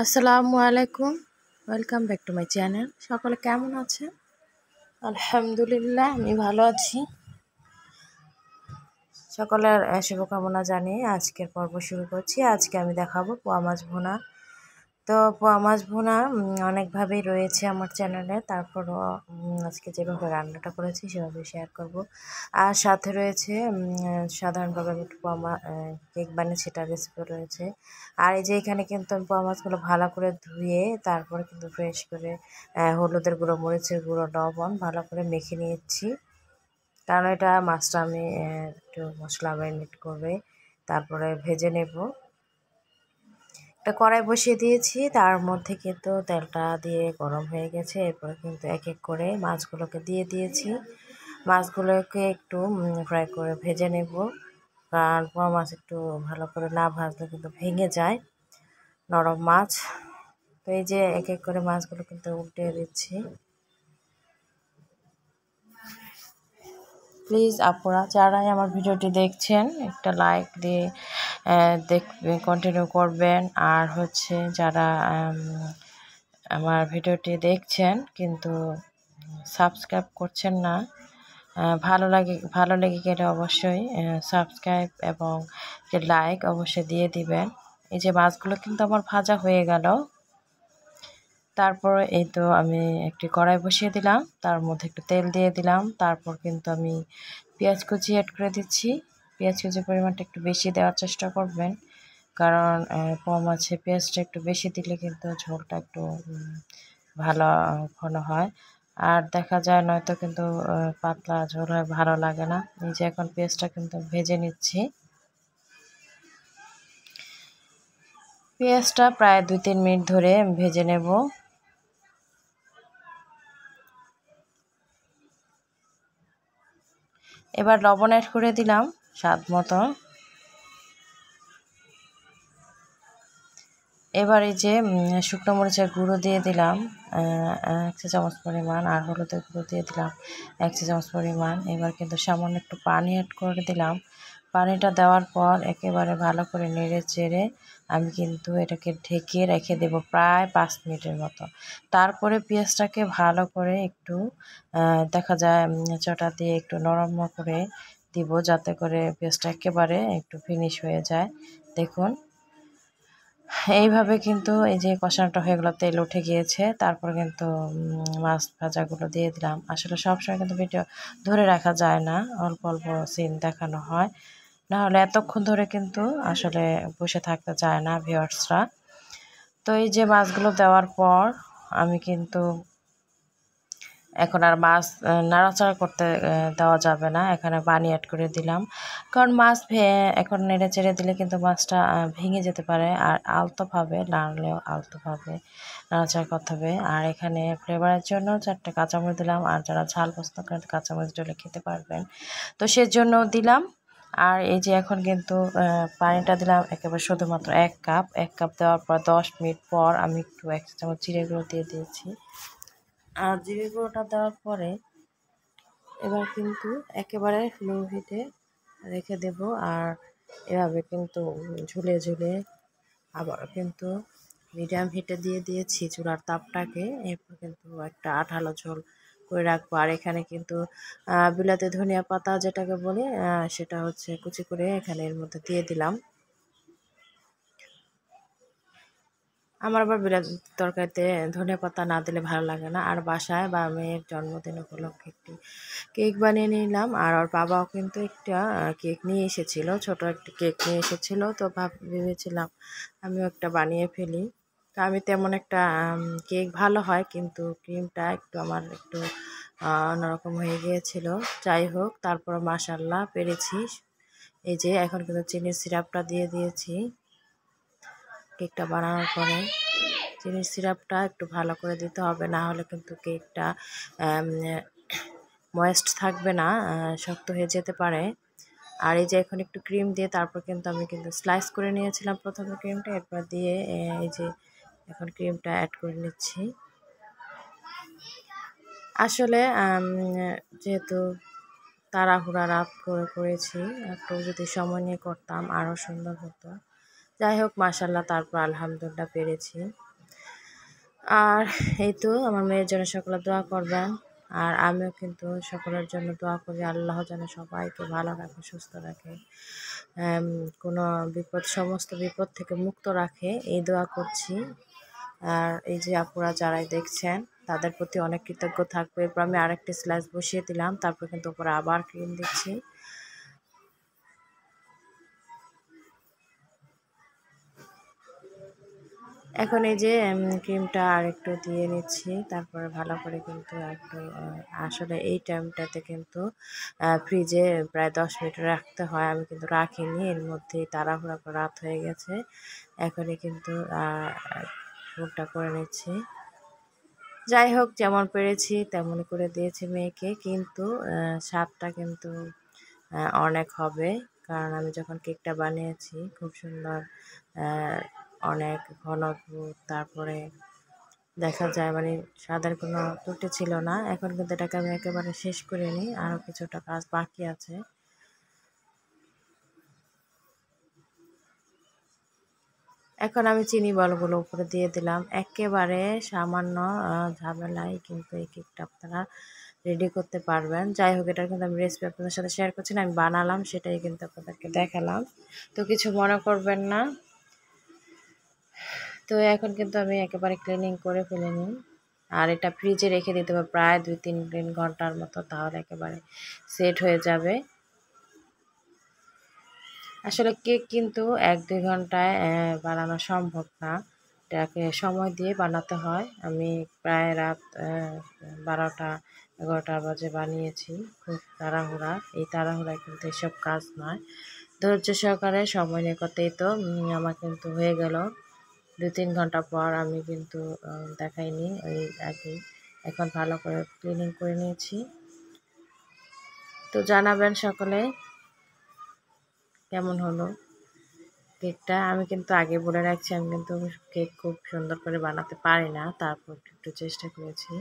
আসসালামু আলাইকুম। Welcome back to my channel. সকলে কেমন আছেন? আলহামদুলিল্লাহ আমি ভালো আছি। সকলের শুভকামনা জানিয়ে আজকের পর্ব শুরু করছি। আজকে আমি দেখাবো পোয়া মাছ ভুনা। তো পোয়া মাছ ভুনা অনেকভাবেই রয়েছে আমার চ্যানেলে, তারপরও আজকে যেভাবে রান্নাটা করেছি সেভাবে শেয়ার করব। আর সাথে রয়েছে সাধারণভাবে আমি একটু পোয়া কেক বানিয়ে সেটা রেসিপি রয়েছে। আর এই যে এখানে কিন্তু আমি পোয়া মাছগুলো ভালো করে ধুয়ে তারপরে কিন্তু ফ্রেশ করে হলুদের গুঁড়ো, মরিচের গুঁড়ো, লবণ ভালো করে মেখে নিয়েছি, কারণ এটা মাছটা আমি একটু মশলা ম্যারিনেট করে তারপরে ভেজে নেব। একটা কড়াই বসিয়ে দিয়েছি, তার মধ্যে কিন্তু তেলটা দিয়ে গরম হয়ে গেছে। এরপরে কিন্তু এক এক করে মাছগুলোকে দিয়ে দিয়েছি। মাছগুলোকে একটু ফ্রাই করে ভেজে নেব, কারণ পোয়া মাছ একটু ভালো করে না ভাজলে কিন্তু ভেঙে যায়, নরম মাছ। তো এই যে এক এক করে মাছগুলো কিন্তু উল্টে দিচ্ছি। প্লিজ আপনারা যারাই আমার ভিডিওটি দেখছেন একটা লাইক দিয়ে কন্টিনিউ করবেন। আর হচ্ছে যারা আমার ভিডিওটি দেখছেন কিন্তু সাবস্ক্রাইব করছেন না, ভালো লেগে গেলে অবশ্যই সাবস্ক্রাইব এবং লাইক অবশ্যই দিয়ে দিবেন। এই যে মাছগুলো কিন্তু আমার ভাজা হয়ে গেল। তারপর এই তো আমি একটি কড়াই বসিয়ে দিলাম, তার মধ্যে একটু তেল দিয়ে দিলাম। তারপর কিন্তু আমি পেঁয়াজ কুচি অ্যাড করে দিচ্ছি। পেঁয়াজ কুচির পরিমাণটা একটু বেশি দেওয়ার চেষ্টা করবেন, কারণ পোয়া মাছে পেঁয়াজটা একটু বেশি দিলে কিন্তু ঝোলটা একটু ভালো ঘন হয়। আর দেখা যায় নয়তো কিন্তু পাতলা ঝোল হয়, ভালো লাগে না। এই যে এখন পেঁয়াজটা কিন্তু ভেজে নিচ্ছি। পেঁয়াজটা প্রায় 2-3 মিনিট ধরে ভেজে নেব। এবার লবণ অ্যাড করে দিলাম স্বাদ মতো। এবার এই যে শুকনো মরিচের গুঁড়ো দিয়ে দিলাম 1 চা চামচ পরিমাণ, আর হলুদের গুঁড়ো দিয়ে দিলাম 1 চা চামচ পরিমাণ। এবার কিন্তু সামান্য একটু পানি অ্যাড করে দিলাম। পানিটা দেওয়ার পর একেবারে ভালো করে নেড়ে চেড়ে আমি কিন্তু এটাকে ঢেকে রেখে দেব প্রায় 5 মিনিটের মতো। তারপরে পেঁয়াজটাকে ভালো করে একটু দেখা যায় চটা দিয়ে একটু নরম করে দিব, যাতে করে পেঁয়াজটা একেবারে একটু ফিনিশ হয়ে যায়। দেখুন এইভাবে কিন্তু এই যে কষানোটা হয়ে গেলো, তেল উঠে গিয়েছে। তারপর কিন্তু মাছ ভাজাগুলো দিয়ে দিলাম। আসলে সবসময় কিন্তু ভিডিও ধরে রাখা যায় না, অল্প অল্প সিন দেখানো হয়, নাহলে এতক্ষণ ধরে কিন্তু আসলে বসে থাকতে চায় না ভিউয়ার্সরা। তো এই যে মাছগুলো দেওয়ার পর আমি কিন্তু এখন আর মাছ নাড়াচাড়া করতে দেওয়া যাবে না, এখানে পানি অ্যাড করে দিলাম, কারণ মাছ এখন নেড়ে চেড়ে দিলে কিন্তু মাছটা ভেঙে যেতে পারে। আর আলতোভাবে নাড়লেও আলতোভাবে নাড়াচাড়া করতে হবে। আর এখানে ফ্লেভারের জন্য 4টে কাঁচামরিচ দিলাম, আর যারা ঝাল পছন্দ করেন কাঁচামরিচ দিলে খেতে পারবেন, তো সেজন্য দিলাম। আর এই যে এখন কিন্তু পানিটা দিলাম একেবারে শুধুমাত্র 1 কাপ। 1 কাপ দেওয়ার পর 10 মিনিট পর আমি একটু 1 চামচ জিরে গুঁড়ো দিয়ে দিয়েছি। আর জিরে গুঁড়োটা দেওয়ার পরে এবার কিন্তু একেবারে লো হিটে রেখে দেব। আর এভাবে কিন্তু ঝুলে ঝুলে আবার কিন্তু মিডিয়াম হিটে দিয়ে দিয়েছি চুলার তাপটাকে। এরপর কিন্তু একটা আঠালো ঝোল করে রাখবো। আর এখানে কিন্তু বিলাতি ধনিয়া পাতা যেটাকে বলে সেটা হচ্ছে কুচি করে এখানে এর মধ্যে দিয়ে দিলাম। আমার আবার বিলাতি তরকারিতে ধনিয়া পাতা না দিলে ভালো লাগে না। আর বাসায় বা মেয়ের জন্মদিন উপলক্ষে একটি কেক বানিয়ে নিলাম। আর ওর বাবাও কিন্তু একটা কেক নিয়ে এসেছিলো, ছোট একটি কেক নিয়ে এসেছিলো। তো ভেবেছিলাম আমিও একটা বানিয়ে ফেলি। তো আমি তেমন একটা কেক ভালো হয়, কিন্তু ক্রিমটা একটু আমার একটু অন্যরকম হয়ে গিয়েছিল। যাই হোক, তারপর মাশাআল্লাহ পেরেছি। এই যে এখন কিন্তু চিনির সিরাপটা দিয়ে দিয়েছি। কেকটা বানানোর পরে চিনির সিরাপটা একটু ভালো করে দিতে হবে, না হলে কিন্তু কেকটা ময়েস্ট থাকবে না, শক্ত হয়ে যেতে পারে। আর এই যে এখন একটু ক্রিম দিয়ে তারপর কিন্তু আমি কিন্তু স্লাইস করে নিয়েছিলাম প্রথমে ক্রিমটা, এরপর দিয়ে এই যে এখন ক্রিমটা অ্যাড করে নিচ্ছি। আসলে যেহেতু তাড়াহুড়া রাত করে করেছি, একটু যদি সময় নিয়ে করতাম আরও সুন্দর হতো। যাই হোক মাশাআল্লাহ, তারপর আলহামদুলিল্লাহ পেরেছি। আর এই তো আমার মেয়ের জন্য সকলে দোয়া করবেন। আর আমিও কিন্তু সকলের জন্য দোয়া করি, আল্লাহ যেন সবাইকে ভালো রাখে, সুস্থ রাখে, কোনো সমস্ত বিপদ থেকে মুক্ত রাখে, এই দোয়া করছি। আর এই যে আপুরা যারাই দেখছেন তাদের প্রতি অনেক কৃতজ্ঞ থাকবে। এরপর আমি আরেকটি স্লাইস বসিয়ে দিলাম, তারপর কিন্তু উপরে আবার ক্রিম দিচ্ছি। এখন এই যে ক্রিমটা আর একটু দিয়ে নিচ্ছি, তারপরে ভালো করে কিন্তু একটু আসলে এই টাইমটাতে কিন্তু ফ্রিজে প্রায় 10 মিনিট রাখতে হয়। আমি কিন্তু রাখিনি, এর মধ্যেই তাড়াহুড়া করে রাত হয়ে গেছে। এখনই কিন্তু মুখটা করে নিচ্ছি। যাই হোক, যেমন পেরেছি তেমন করে দিয়েছি মেয়েকে, কিন্তু স্বাদটা কিন্তু অনেক হবে, কারণ আমি যখন কেকটা বানিয়েছি খুব সুন্দর, অনেক ঘন, তারপরে দেখা যায় মানে স্বাদের কোনো ত্রুটি ছিল না। এখন কিন্তু এটাকে আমি একেবারে শেষ করে নিই, আরও কিছুটা কাজ বাকি আছে। এখন আমি চিনি বলগুলো উপরে দিয়ে দিলাম, একেবারে সামান্য ঝামেলায় কিন্তু এই কেকটা আপনারা রেডি করতে পারবেন। যাই হোক, এটা কিন্তু আমি রেসিপি আপনাদের সাথে শেয়ার করছি না, আমি বানালাম সেটাই কিন্তু আপনাদেরকে দেখালাম, তো কিছু মনে করবেন না। তো এখন কিন্তু আমি একেবারে ক্লিনিং করে ফেলে নিই, আর এটা ফ্রিজে রেখে দিতে হবে প্রায় 2-3 ঘন্টার মতো, তাহলে একেবারে সেট হয়ে যাবে। আসলে কেক কিন্তু 1-2 ঘন্টায় বানানো সম্ভব না, এটাকে সময় দিয়ে বানাতে হয়। আমি প্রায় রাত 12টা-11টা বাজে বানিয়েছি, খুব তাড়াহুড়া। এই তাড়াহুড়ায় কিন্তু এসব কাজ নয়, ধৈর্য সহকারে সময় নিয়ে করতেই তো আমার কিন্তু হয়ে গেল 2-3 ঘন্টা পর। আমি কিন্তু দেখাইনি ওই আগেই, এখন ভালো করে ক্লিনিং করে নিয়েছি। তো জানাবেন সকলে কেমন হলো কেকটা। আমি কিন্তু আগে বলে রাখছি, আমি কিন্তু কেক খুব সুন্দর করে বানাতে পারি না, তারপর একটু চেষ্টা করেছি।